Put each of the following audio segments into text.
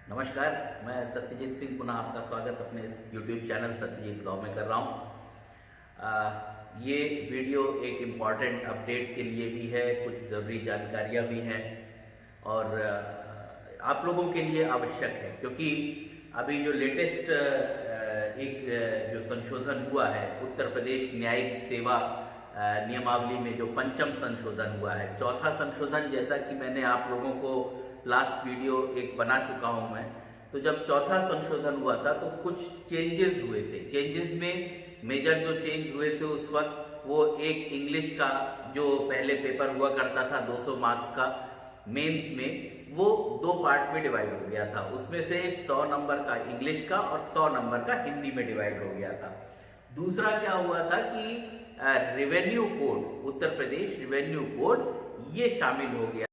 नमस्कार, मैं सत्यजीत सिंह पुनः आपका स्वागत अपने इस YouTube चैनल सत्यजीत लॉ में कर रहा हूँ। ये वीडियो एक इम्पॉर्टेंट अपडेट के लिए भी है, कुछ ज़रूरी जानकारियाँ भी हैं और आप लोगों के लिए आवश्यक है, क्योंकि अभी जो लेटेस्ट एक जो संशोधन हुआ है उत्तर प्रदेश न्यायिक सेवा नियमावली में, जो पंचम संशोधन हुआ है, चौथा संशोधन जैसा कि मैंने आप लोगों को लास्ट वीडियो एक बना चुका हूं मैं। तो जब चौथा संशोधन हुआ था तो कुछ चेंजेस हुए थे। चेंजेस में मेजर जो चेंज हुए थे उस वक्त, वो एक इंग्लिश का जो पहले पेपर हुआ करता था 200 मार्क्स का मेंस में, वो दो पार्ट में डिवाइड हो गया था। उसमें से 100 नंबर का इंग्लिश का और 100 नंबर का हिंदी में डिवाइड हो गया था। दूसरा क्या हुआ था कि revenue code, Uttar Pradesh revenue code ये शामिल हो गया।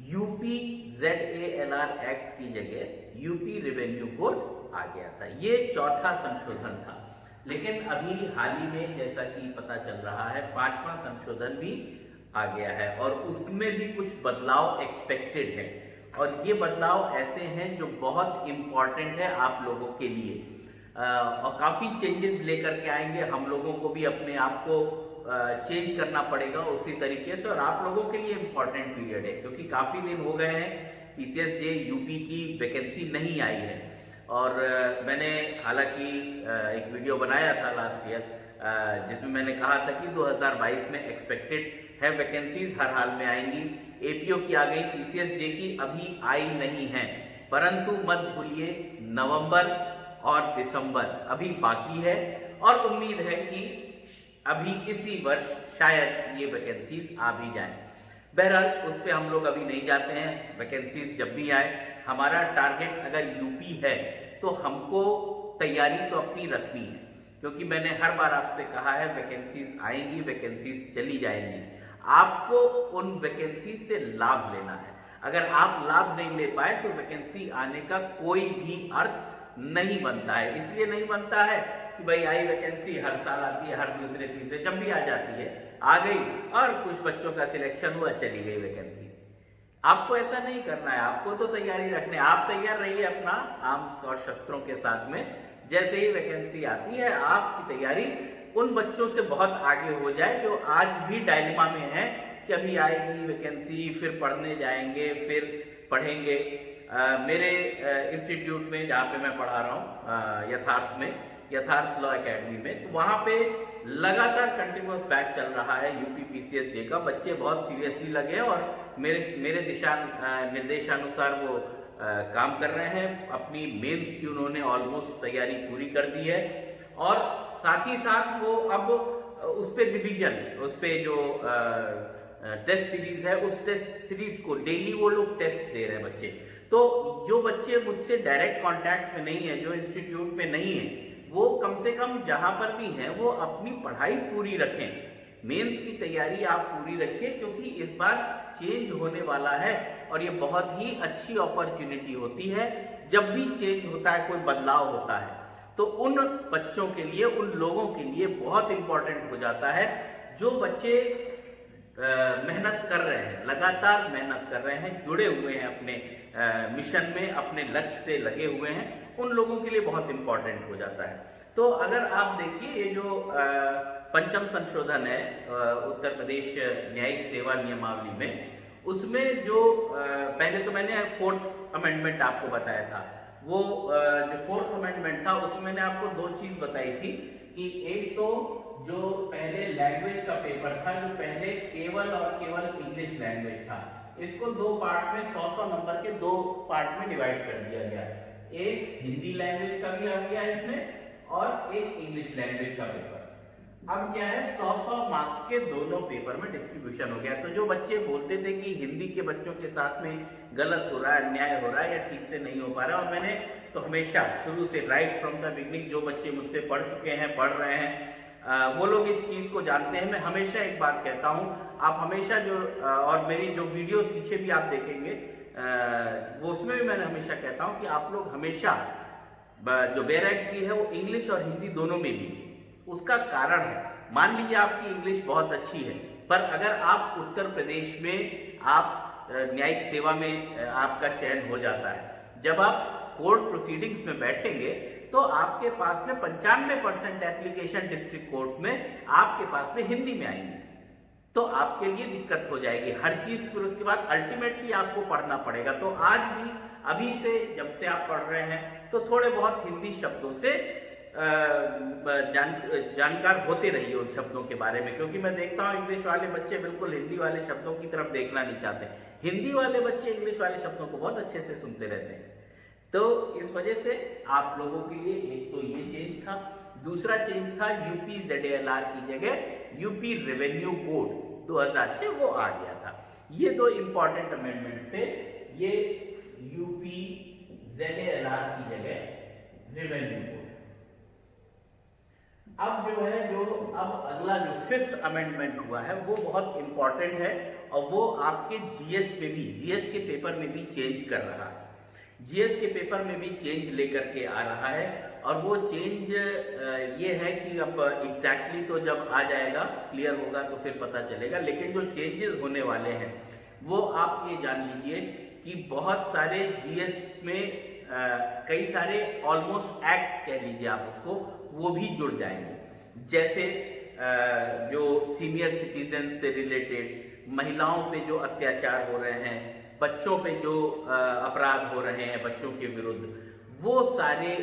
यूपी ZALR एक्ट की जगह यूपी रेवेन्यू कोड आ गया था। ये चौथा संशोधन था। लेकिन अभी हाल ही में जैसा कि पता चल रहा है, पांचवा संशोधन भी आ गया है और उसमें भी कुछ बदलाव एक्सपेक्टेड है। और ये बदलाव ऐसे हैं जो बहुत इंपॉर्टेंट है आप लोगों के लिए, और काफ़ी चेंजेस लेकर के आएंगे। हम लोगों को भी अपने आप को चेंज करना पड़ेगा उसी तरीके से, और आप लोगों के लिए इम्पॉर्टेंट पीरियड है, क्योंकि काफ़ी दिन हो गए हैं PCSJ यूपी की वैकेंसी नहीं आई है। और मैंने हालांकि एक वीडियो बनाया था लास्ट ईयर जिसमें मैंने कहा था कि 2022 में एक्सपेक्टेड है वैकेंसीज, हर हाल में आएंगी। APO की आ गई, PCSJ की अभी आई नहीं है, परंतु मत भूलिए नवंबर और दिसंबर अभी बाकी है और उम्मीद है कि अभी इसी वर्ष शायद ये वैकेंसीज आ भी जाएं। बहरहाल उस पर हम लोग अभी नहीं जाते हैं। वैकेंसीज जब भी आए, हमारा टारगेट अगर यूपी है तो हमको तैयारी तो अपनी रखनी है, क्योंकि मैंने हर बार आपसे कहा है वैकेंसीज आएंगी, वैकेंसीज चली जाएंगी, आपको उन वैकेंसीज से लाभ लेना है। अगर आप लाभ नहीं ले पाए तो वैकेंसी आने का कोई भी अर्थ नहीं बनता है। इसलिए नहीं बनता है कि भाई आई वैकेंसी, हर साल आती है, हर दूसरे तीसरे जब भी आ जाती है, आ गई और कुछ बच्चों का सिलेक्शन हुआ, चली गई वैकेंसी। आपको ऐसा नहीं करना है, आपको तो तैयारी रखनी है। आप तैयार रहिए अपना आर्म्स और शस्त्रों के साथ में। जैसे ही वैकेंसी आती है, आपकी तैयारी उन बच्चों से बहुत आगे हो जाए जो आज भी डायलेमा में है कि अभी आएगी वैकेंसी, फिर पढ़ने जाएंगे, फिर पढ़ेंगे। मेरे इंस्टीट्यूट में जहाँ पे मैं पढ़ा रहा हूँ, यथार्थ लॉ एकेडमी में, तो वहाँ पे लगातार कंटिन्यूअस बैच चल रहा है यूपी PCSJ का। बच्चे बहुत सीरियसली लगे हैं और मेरे दिशा निर्देशानुसार वो काम कर रहे हैं। अपनी मेंस की उन्होंने ऑलमोस्ट तैयारी पूरी कर दी है और साथ ही साथ वो अब उस पे रिवीजन, उस पे जो टेस्ट सीरीज है, उस टेस्ट सीरीज को डेली वो लोग टेस्ट दे रहे हैं बच्चे। तो जो बच्चे मुझसे डायरेक्ट कांटेक्ट में नहीं है, जो इंस्टीट्यूट में नहीं है, वो कम से कम जहां पर भी हैं वो अपनी पढ़ाई पूरी रखें, मेंस की तैयारी आप पूरी रखिए, क्योंकि इस बार चेंज होने वाला है और ये बहुत ही अच्छी अपॉर्चुनिटी होती है। जब भी चेंज होता है, कोई बदलाव होता है, तो उन बच्चों के लिए, उन लोगों के लिए बहुत इंपॉर्टेंट हो जाता है जो बच्चे मेहनत कर रहे हैं, लगातार मेहनत कर रहे हैं, जुड़े हुए हैं अपने मिशन में, अपने लक्ष्य से लगे हुए हैं, उन लोगों के लिए बहुत इंपॉर्टेंट हो जाता है। तो अगर आप देखिए, ये जो पंचम संशोधन है उत्तर प्रदेश न्यायिक सेवा नियमावली में, उसमें जो पहले तो मैंने 4th अमेंडमेंट आपको बताया था, वो जो 4th अमेंडमेंट था उसमें मैंने आपको दो चीज बताई थी कि एक तो जो पहले लैंग्वेज का पेपर था, जो पहले केवल और केवल इंग्लिश लैंग्वेज था, इसको दो पार्ट में 100-100 नंबर के दो पार्ट में डिवाइड कर दिया गया। एक हिंदी लैंग्वेज का भी आ गया इसमें और एक इंग्लिश लैंग्वेज का पेपर। अब क्या है, 100-100 मार्क्स के दोनों पेपर में डिस्ट्रीब्यूशन हो गया। तो जो बच्चे बोलते थे कि हिंदी के बच्चों के साथ में गलत हो रहा है, अन्याय हो रहा है या ठीक से नहीं हो पा रहा है, और मैंने तो हमेशा शुरू से, राइट फ्रॉम द बिगनिंग, जो बच्चे मुझसे पढ़ चुके हैं, पढ़ रहे हैं, वो लोग इस चीज को जानते हैं। मैं हमेशा एक बात कहता हूं, आप हमेशा जो और मेरी जो वीडियोस पीछे भी आप देखेंगे, वो उसमें भी मैंने हमेशा कहता हूं कि आप लोग हमेशा जो बेयर एक्ट की है वो इंग्लिश और हिंदी दोनों में लीजिए। उसका कारण है, मान लीजिए आपकी इंग्लिश बहुत अच्छी है, पर अगर आप उत्तर प्रदेश में आप न्यायिक सेवा में आपका चयन हो जाता है। जब आप कोर्ट प्रोसीडिंग्स में बैठेंगे तो आपके पास में 95% एप्लीकेशन डिस्ट्रिक्ट कोर्ट में आपके पास में हिंदी में आएंगी, तो आपके लिए दिक्कत हो जाएगी हर चीज। फिर उसके बाद अल्टीमेटली आपको पढ़ना पड़ेगा। तो आज भी अभी से जब से आप पढ़ रहे हैं तो थोड़े बहुत हिंदी शब्दों से जानकार होते रहिए उन शब्दों के बारे में, क्योंकि मैं देखता हूं इंग्लिश वाले बच्चे बिल्कुल हिंदी वाले शब्दों की तरफ देखना नहीं चाहते। हिंदी वाले बच्चे इंग्लिश वाले शब्दों को बहुत अच्छे से सुनते रहते हैं। तो इस वजह से आप लोगों के लिए एक तो ये चेंज था। दूसरा चेंज था यूपी ZALR की जगह यूपी रेवेन्यू कोड 2006 वो आ गया था। ये दो इंपॉर्टेंट अमेंडमेंट थे, ये यूपी ZALR की जगह रेवेन्यू कोड। अब जो है अब अगला जो 5th अमेंडमेंट हुआ है वो बहुत इंपॉर्टेंट है और वो आपके जीएस के पेपर में भी चेंज कर रहा है। जीएस के पेपर में भी चेंज लेकर के आ रहा है और वो चेंज ये है कि अब एग्जैक्टली तो जब आ जाएगा क्लियर होगा तो फिर पता चलेगा, लेकिन जो चेंजेस होने वाले हैं वो आप ये जान लीजिए कि बहुत सारे जीएस में कई सारे ऑलमोस्ट एक्ट्स कह लीजिए आप उसको, वो भी जुड़ जाएंगे। जैसे जो सीनियर सिटीजन से रिलेटेड, महिलाओं पे जो अत्याचार हो रहे हैं, बच्चों पे जो अपराध हो रहे हैं बच्चों के विरुद्ध, वो सारे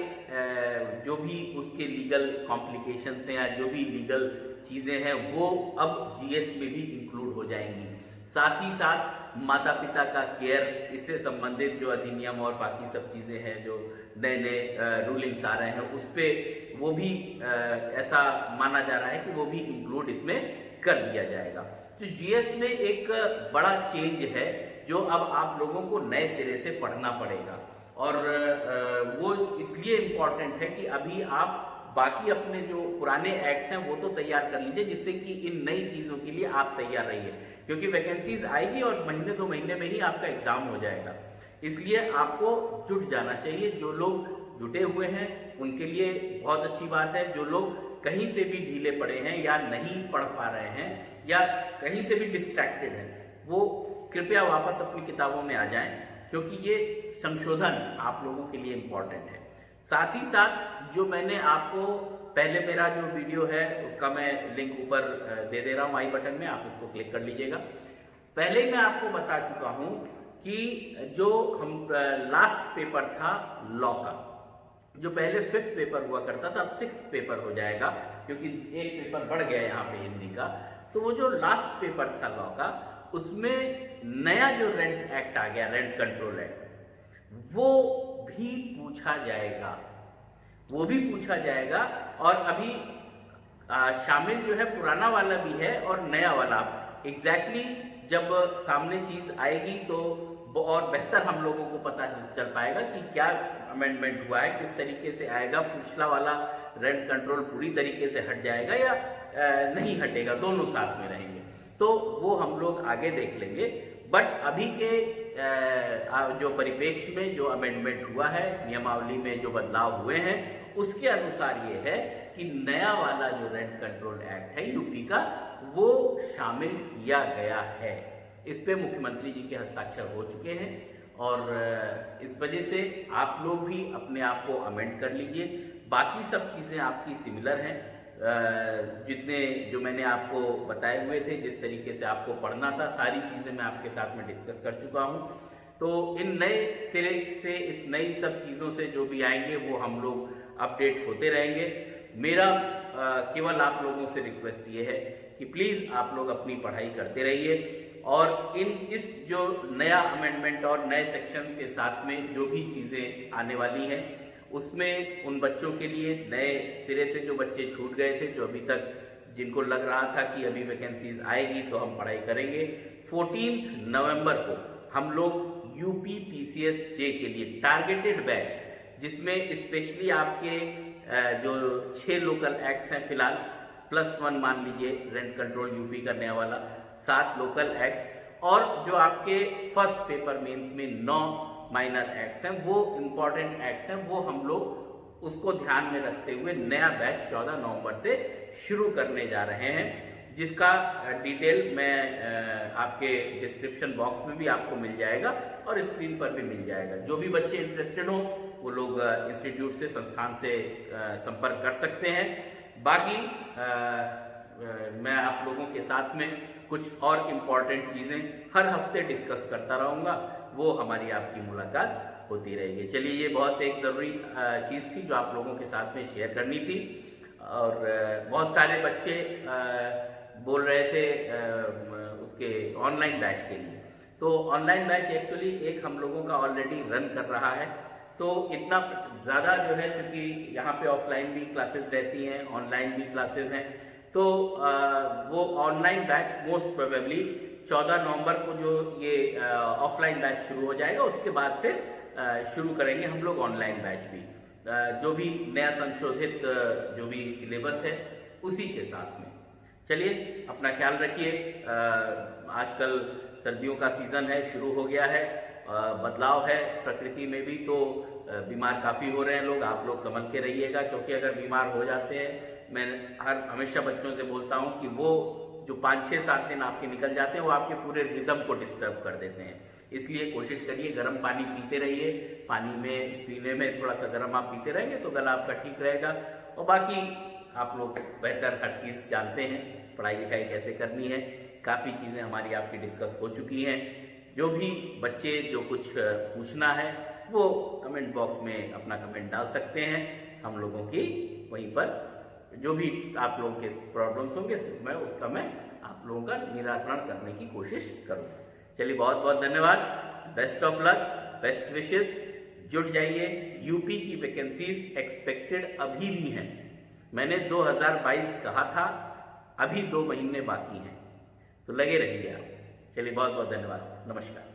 जो भी उसके लीगल कॉम्प्लिकेशंस हैं या जो भी लीगल चीज़ें हैं वो अब जीएस में भी इंक्लूड हो जाएंगी। साथ ही साथ माता पिता का केयर, इससे संबंधित जो अधिनियम और बाकी सब चीज़ें हैं जो नए नए रूलिंग्स आ रहे हैं उस पर वो भी ऐसा माना जा रहा है कि वो भी इंक्लूड इसमें कर दिया जाएगा। तो जीएस में एक बड़ा चेंज है जो अब आप लोगों को नए सिरे से पढ़ना पड़ेगा और वो इसलिए इम्पॉर्टेंट है कि अभी आप बाकी अपने जो पुराने एक्ट्स हैं वो तो तैयार कर लीजिए जिससे कि इन नई चीज़ों के लिए आप तैयार रहिए, क्योंकि वैकेंसीज आएगी और महीने 2 महीने में ही आपका एग्जाम हो जाएगा। इसलिए आपको जुट जाना चाहिए। जो लोग जुटे हुए हैं उनके लिए बहुत अच्छी बात है। जो लोग कहीं से भी ढीले पड़े हैं या नहीं पढ़ पा रहे हैं या कहीं से भी डिस्ट्रैक्टेड हैं, वो कृपया वापस अपनी किताबों में आ जाएं, क्योंकि ये संशोधन आप लोगों के लिए इम्पोर्टेंट है। साथ ही साथ जो मैंने आपको पहले मेरा जो वीडियो है उसका मैं लिंक ऊपर दे दे रहा हूँ आई बटन में, आप उसको क्लिक कर लीजिएगा। पहले ही मैं आपको बता चुका हूँ कि जो हम लास्ट पेपर था लॉ का, जो पहले 5th पेपर हुआ करता था अब 6th पेपर हो जाएगा, क्योंकि एक पेपर बढ़ गया यहाँ पे हिंदी का। तो वो जो लास्ट पेपर था लॉ का, उसमें नया जो रेंट एक्ट आ गया, रेंट कंट्रोल एक्ट, वो भी पूछा जाएगा, वो भी पूछा जाएगा। और अभी शामिल जो है पुराना वाला भी है और नया वाला। एग्जैक्टली जब सामने चीज आएगी तो और बेहतर हम लोगों को पता चल पाएगा कि क्या अमेंडमेंट हुआ है, किस तरीके से आएगा। पिछला वाला रेंट कंट्रोल पूरी तरीके से हट जाएगा या नहीं हटेगा, दोनों साथ में रहेंगे, तो वो हम लोग आगे देख लेंगे। बट अभी के जो परिप्रेक्ष्य में जो अमेंडमेंट हुआ है, नियमावली में जो बदलाव हुए हैं, उसके अनुसार ये है कि नया वाला जो रेंट कंट्रोल एक्ट है यूपी का, वो शामिल किया गया है। इस पे मुख्यमंत्री जी के हस्ताक्षर हो चुके हैं और इस वजह से आप लोग भी अपने आप को अमेंड कर लीजिए। बाकी सब चीज़ें आपकी सिमिलर हैं, जितने जो मैंने आपको बताए हुए थे, जिस तरीके से आपको पढ़ना था, सारी चीज़ें मैं आपके साथ में डिस्कस कर चुका हूँ। तो इन नए सिरे से, इस नई सब चीज़ों से जो भी आएंगे वो हम लोग अपडेट होते रहेंगे। मेरा केवल आप लोगों से रिक्वेस्ट ये है कि प्लीज़ आप लोग अपनी पढ़ाई करते रहिए और इस जो नया अमेंडमेंट और नए सेक्शंस के साथ में जो भी चीज़ें आने वाली हैं, उसमें उन बच्चों के लिए नए सिरे से जो बच्चे छूट गए थे, जो अभी तक जिनको लग रहा था कि अभी वैकेंसीज आएगी तो हम पढ़ाई करेंगे, 14 नवंबर को हम लोग यूपी PCS J के लिए टारगेटेड बैच, जिसमें स्पेशली आपके जो 6 लोकल एक्ट्स हैं फिलहाल, +1 मान लीजिए रेंट कंट्रोल यूपी का नया वाला, 7 लोकल एक्ट्स और जो आपके फर्स्ट पेपर मेंस में 9 माइनर एक्ट्स हैं, वो इम्पॉर्टेंट एक्ट्स हैं, वो हम लोग उसको ध्यान में रखते हुए नया बैच 14 नवंबर से शुरू करने जा रहे हैं, जिसका डिटेल मैं आपके डिस्क्रिप्शन बॉक्स में भी आपको मिल जाएगा और स्क्रीन पर भी मिल जाएगा। जो भी बच्चे इंटरेस्टेड हो वो लोग इंस्टीट्यूट से, संस्थान से संपर्क कर सकते हैं। बाकी मैं आप लोगों के साथ में कुछ और इम्पॉर्टेंट चीज़ें हर हफ्ते डिस्कस करता रहूँगा, वो हमारी आपकी मुलाकात होती रहेगी। चलिए, ये बहुत एक ज़रूरी चीज़ थी जो आप लोगों के साथ में शेयर करनी थी। और बहुत सारे बच्चे बोल रहे थे उसके ऑनलाइन बैच के लिए। तो ऑनलाइन बैच एक्चुअली एक हम लोगों का ऑलरेडी रन कर रहा है, तो इतना ज़्यादा जो है, क्योंकि यहाँ पे ऑफलाइन भी क्लासेस रहती हैं, ऑनलाइन भी क्लासेस हैं, तो वो ऑनलाइन बैच मोस्ट प्रोबेबली 14 नवंबर को जो ये ऑफलाइन बैच शुरू हो जाएगा, उसके बाद फिर शुरू करेंगे हम लोग ऑनलाइन बैच भी, जो भी नया संशोधित जो भी सिलेबस है उसी के साथ में। चलिए, अपना ख्याल रखिए। आजकल सर्दियों का सीज़न है, शुरू हो गया है, बदलाव है प्रकृति में भी, तो बीमार काफ़ी हो रहे हैं लोग। आप लोग संभल के रहिएगा, क्योंकि अगर बीमार हो जाते हैं, मैं हमेशा बच्चों से बोलता हूँ कि वो जो 5-6-7 दिन आपके निकल जाते हैं, वो आपके पूरे रिदम को डिस्टर्ब कर देते हैं। इसलिए कोशिश करिए गर्म पानी पीते रहिए, पानी में पीने में थोड़ा सा गर्म आप पीते रहेंगे तो गला आपका ठीक रहेगा। और बाकी आप लोग बेहतर हर चीज़ जानते हैं, पढ़ाई लिखाई कैसे करनी है, काफ़ी चीज़ें हमारी आपकी डिस्कस हो चुकी हैं। जो भी बच्चे जो कुछ पूछना है वो कमेंट बॉक्स में अपना कमेंट डाल सकते हैं। हम लोगों की वहीं पर जो भी आप लोगों के प्रॉब्लम्स होंगे मैं आप लोगों का निराकरण करने की कोशिश करूँगा। चलिए, बहुत बहुत धन्यवाद। Best of luck, best wishes. जुड़ जाइए, यूपी की वैकेंसीज एक्सपेक्टेड अभी भी हैं। मैंने 2022 कहा था, अभी 2 महीने बाकी हैं, तो लगे रहिए आप। चलिए, बहुत बहुत धन्यवाद। नमस्कार।